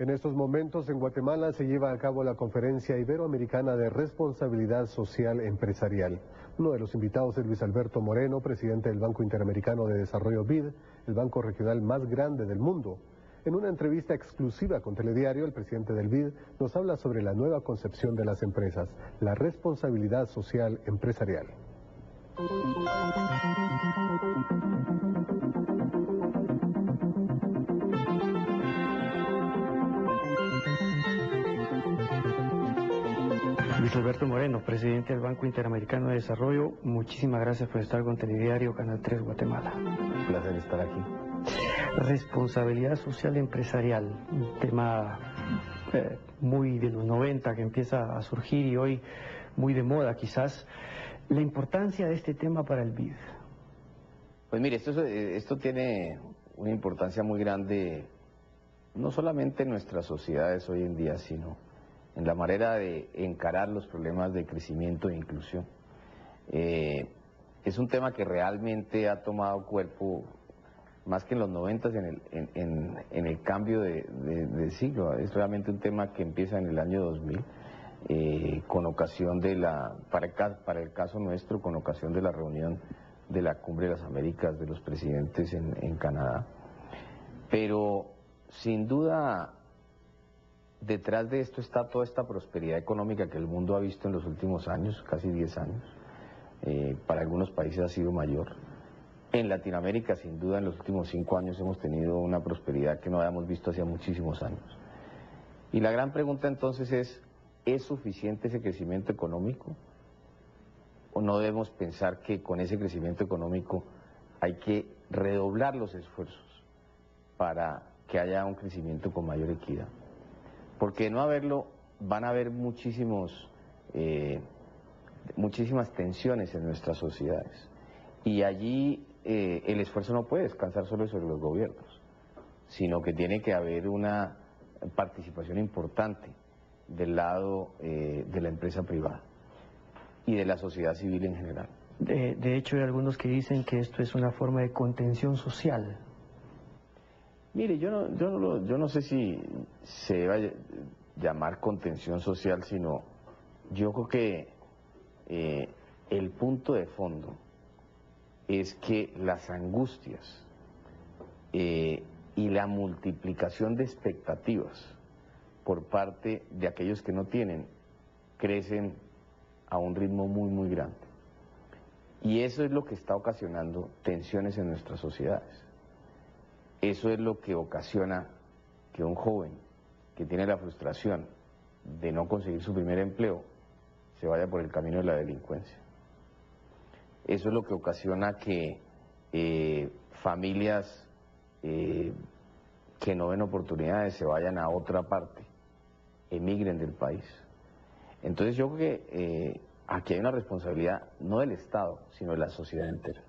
En estos momentos en Guatemala se lleva a cabo la Conferencia Iberoamericana de Responsabilidad Social Empresarial. Uno de los invitados es Luis Alberto Moreno, presidente del Banco Interamericano de Desarrollo BID, el banco regional más grande del mundo. En una entrevista exclusiva con Telediario, el presidente del BID nos habla sobre la nueva concepción de las empresas, la responsabilidad social empresarial. Luis Alberto Moreno, presidente del Banco Interamericano de Desarrollo, muchísimas gracias por estar con Telediario, Canal 3 Guatemala. Un placer estar aquí. Responsabilidad social empresarial, un tema muy de los 90 que empieza a surgir y hoy muy de moda quizás. La importancia de este tema para el BID. Pues mire, esto tiene una importancia muy grande, no solamente en nuestras sociedades hoy en día, sino en la manera de encarar los problemas de crecimiento e inclusión. Es un tema que realmente ha tomado cuerpo más que en los 90 en el cambio de siglo. Es realmente un tema que empieza en el año 2000, con ocasión de para el caso nuestro, con ocasión de la reunión de la Cumbre de las Américas de los presidentes en Canadá. Pero sin duda, detrás de esto está toda esta prosperidad económica que el mundo ha visto en los últimos años, casi 10 años. Para algunos países ha sido mayor. En Latinoamérica, sin duda, en los últimos 5 años hemos tenido una prosperidad que no habíamos visto hacía muchísimos años. Y la gran pregunta entonces ¿es suficiente ese crecimiento económico? ¿O no debemos pensar que con ese crecimiento económico hay que redoblar los esfuerzos para que haya un crecimiento con mayor equidad? Porque de no haberlo, van a haber muchísimas tensiones en nuestras sociedades. Y allí el esfuerzo no puede descansar solo sobre los gobiernos, sino que tiene que haber una participación importante del lado de la empresa privada y de la sociedad civil en general. De hecho, hay algunos que dicen que esto es una forma de contención social. Mire, yo no sé si se va a llamar contención social, sino yo creo que el punto de fondo es que las angustias y la multiplicación de expectativas por parte de aquellos que no tienen crecen a un ritmo muy grande. Y eso es lo que está ocasionando tensiones en nuestras sociedades. Eso es lo que ocasiona que un joven que tiene la frustración de no conseguir su primer empleo se vaya por el camino de la delincuencia. Eso es lo que ocasiona que familias que no ven oportunidades se vayan a otra parte, emigren del país. Entonces yo creo que aquí hay una responsabilidad no del Estado, sino de la sociedad entera.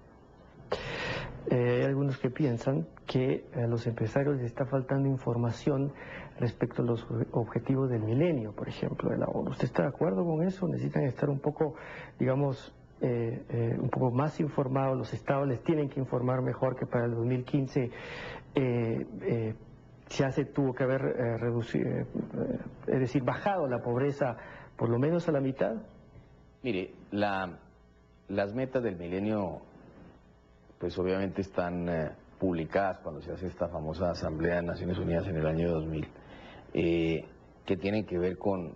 Hay algunos que piensan que a los empresarios les está faltando información respecto a los objetivos del milenio, por ejemplo, de la ONU. ¿Usted está de acuerdo con eso? ¿Necesitan estar un poco, digamos, un poco más informados? Los estados les tienen que informar mejor que para el 2015 tuvo que haber reducido, es decir, bajado la pobreza por lo menos a la mitad. Mire, las metas del milenio pues obviamente están publicadas cuando se hace esta famosa Asamblea de Naciones Unidas en el año 2000, que tienen que ver con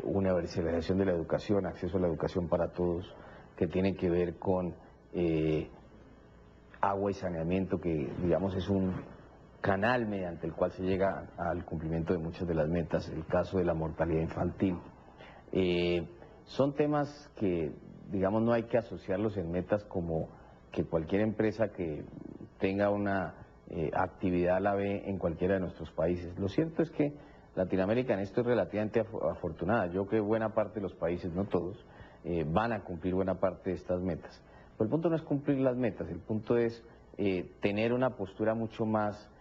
universalización de la educación, acceso a la educación para todos, que tienen que ver con agua y saneamiento, que digamos es un canal mediante el cual se llega al cumplimiento de muchas de las metas, el caso de la mortalidad infantil. Son temas que digamos no hay que asociarlos en metas como que cualquier empresa que tenga una actividad la ve en cualquiera de nuestros países. Lo cierto es que Latinoamérica en esto es relativamente afortunada. Yo creo que buena parte de los países, no todos, van a cumplir buena parte de estas metas. Pero el punto no es cumplir las metas, el punto es tener una postura mucho más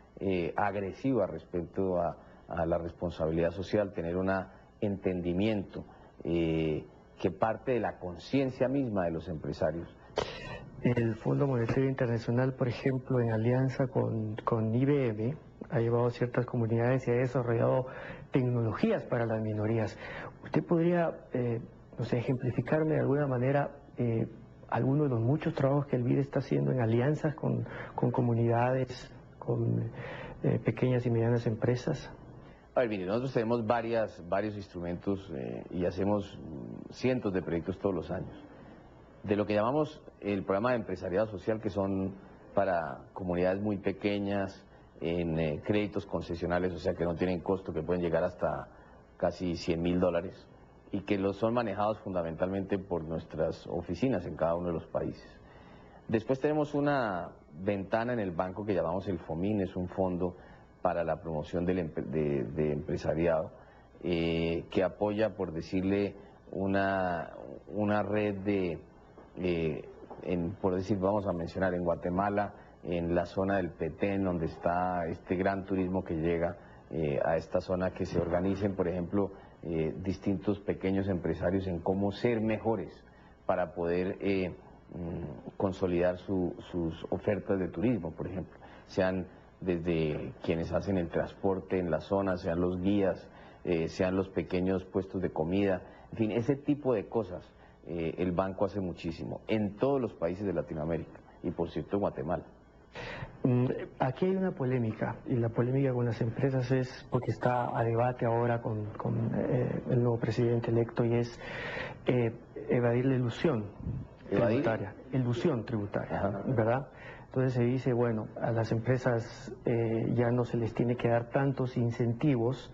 agresiva respecto a la responsabilidad social, tener un entendimiento que parte de la conciencia misma de los empresarios. El Fondo Monetario Internacional, por ejemplo, en alianza con IBM, ha llevado a ciertas comunidades y ha desarrollado tecnologías para las minorías. ¿Usted podría, no sé, ejemplificarme de alguna manera alguno de los muchos trabajos que el BID está haciendo en alianzas con comunidades, con pequeñas y medianas empresas? A ver, mire, nosotros tenemos varios instrumentos y hacemos cientos de proyectos todos los años. De lo que llamamos el programa de empresariado social, que son para comunidades muy pequeñas, en créditos concesionales, o sea que no tienen costo, que pueden llegar hasta casi $100.000 y que los son manejados fundamentalmente por nuestras oficinas en cada uno de los países. Después tenemos una ventana en el banco que llamamos el FOMIN, es un fondo para la promoción de empresariado, que apoya, por decirle, una red de, por decir, vamos a mencionar en Guatemala, en la zona del Petén, donde está este gran turismo que llega a esta zona, que se organicen, por ejemplo, distintos pequeños empresarios en cómo ser mejores para poder consolidar sus ofertas de turismo, por ejemplo, sean desde quienes hacen el transporte en la zona, sean los guías, sean los pequeños puestos de comida, en fin, ese tipo de cosas el banco hace muchísimo en todos los países de Latinoamérica y por cierto en Guatemala. Aquí hay una polémica, y la polémica con las empresas es porque está a debate ahora con el nuevo presidente electo, y es evadir la ilusión tributaria, Ajá. ¿verdad? Entonces se dice, bueno, a las empresas ya no se les tiene que dar tantos incentivos,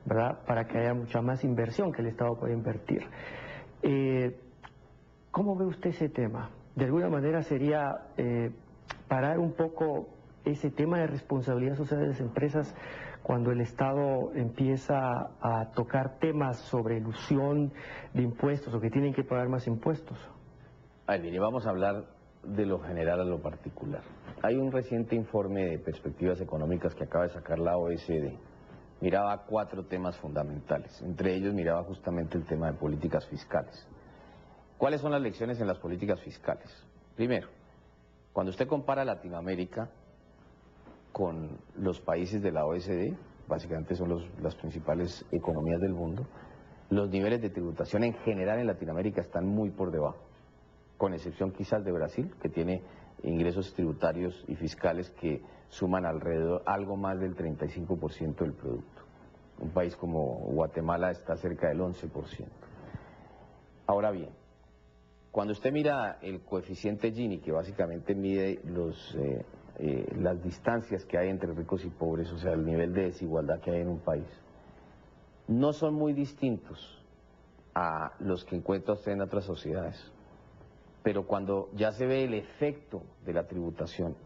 ¿verdad?, para que haya mucha más inversión que el Estado pueda invertir. ¿Cómo ve usted ese tema? De alguna manera sería parar un poco ese tema de responsabilidad social de las empresas cuando el Estado empieza a tocar temas sobre elusión de impuestos o que tienen que pagar más impuestos. A ver, mire, vamos a hablar de lo general a lo particular. Hay un reciente informe de perspectivas económicas que acaba de sacar la OECD. Miraba 4 temas fundamentales. Entre ellos miraba justamente el tema de políticas fiscales. ¿Cuáles son las lecciones en las políticas fiscales? Primero, cuando usted compara Latinoamérica con los países de la OECD, básicamente son las principales economías del mundo, los niveles de tributación en general en Latinoamérica están muy por debajo, con excepción quizás de Brasil, que tiene ingresos tributarios y fiscales que suman alrededor algo más del 35% del producto. Un país como Guatemala está cerca del 11%. Ahora bien, cuando usted mira el coeficiente Gini, que básicamente mide las distancias que hay entre ricos y pobres, o sea, el nivel de desigualdad que hay en un país, no son muy distintos a los que encuentra usted en otras sociedades. Pero cuando ya se ve el efecto de la tributación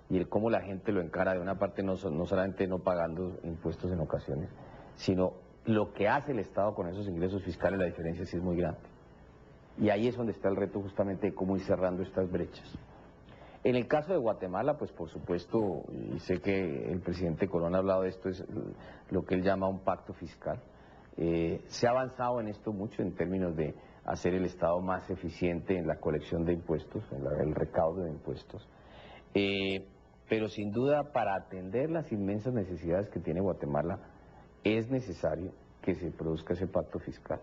y el cómo la gente lo encara, de una parte no solamente no pagando impuestos en ocasiones, sino lo que hace el Estado con esos ingresos fiscales, la diferencia sí es muy grande. Y ahí es donde está el reto justamente de cómo ir cerrando estas brechas. En el caso de Guatemala, pues por supuesto, y sé que el presidente Corona ha hablado de esto, es lo que él llama un pacto fiscal. Se ha avanzado en esto mucho en términos de hacer el Estado más eficiente en la colección de impuestos, en el recaudo de impuestos. Pero sin duda, para atender las inmensas necesidades que tiene Guatemala, es necesario que se produzca ese pacto fiscal.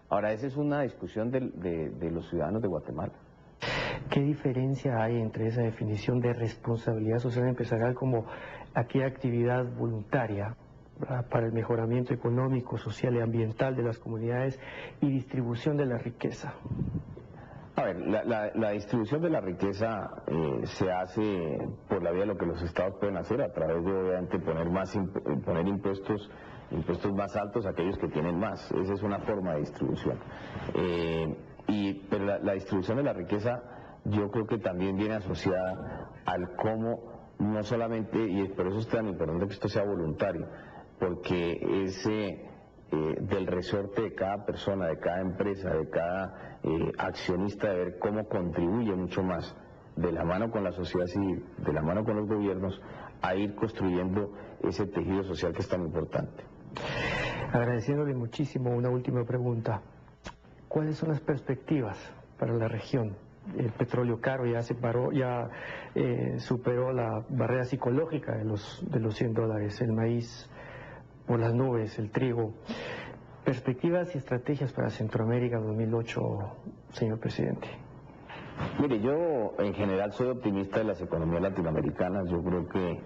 Ahora, esa es una discusión de los ciudadanos de Guatemala. ¿Qué diferencia hay entre esa definición de responsabilidad social empresarial como aquella actividad voluntaria, ¿verdad?, para el mejoramiento económico, social y ambiental de las comunidades y distribución de la riqueza? A ver, la distribución de la riqueza se hace por la vía de lo que los estados pueden hacer, a través de, obviamente, poner impuestos más altos a aquellos que tienen más. Esa es una forma de distribución. Pero la distribución de la riqueza yo creo que también viene asociada al cómo, no solamente, y por eso es tan importante que esto sea voluntario, porque ese del resorte de cada persona, de cada empresa, de cada accionista, de ver cómo contribuye mucho más, de la mano con la sociedad civil, de la mano con los gobiernos, a ir construyendo ese tejido social que es tan importante. Agradeciéndole muchísimo, una última pregunta. ¿Cuáles son las perspectivas para la región el petróleo caro ya superó la barrera psicológica de los $100, el maíz por las nubes, el trigo. Perspectivas y estrategias para Centroamérica 2008, señor presidente. Mire, yo en general soy optimista de las economías latinoamericanas. Yo creo que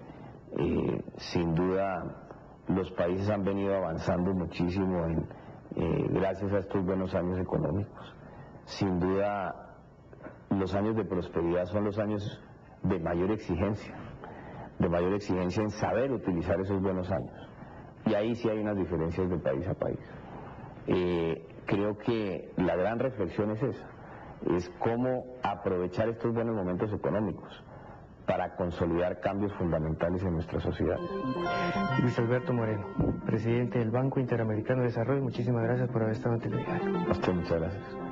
sin duda los países han venido avanzando muchísimo gracias a estos buenos años económicos. Sin duda los años de prosperidad son los años de mayor exigencia en saber utilizar esos buenos años. Y ahí sí hay unas diferencias de país a país. Creo que la gran reflexión es esa, es cómo aprovechar estos buenos momentos económicos para consolidar cambios fundamentales en nuestra sociedad. Luis Alberto Moreno, presidente del Banco Interamericano de Desarrollo, muchísimas gracias por haber estado ante el diario. A usted muchas gracias.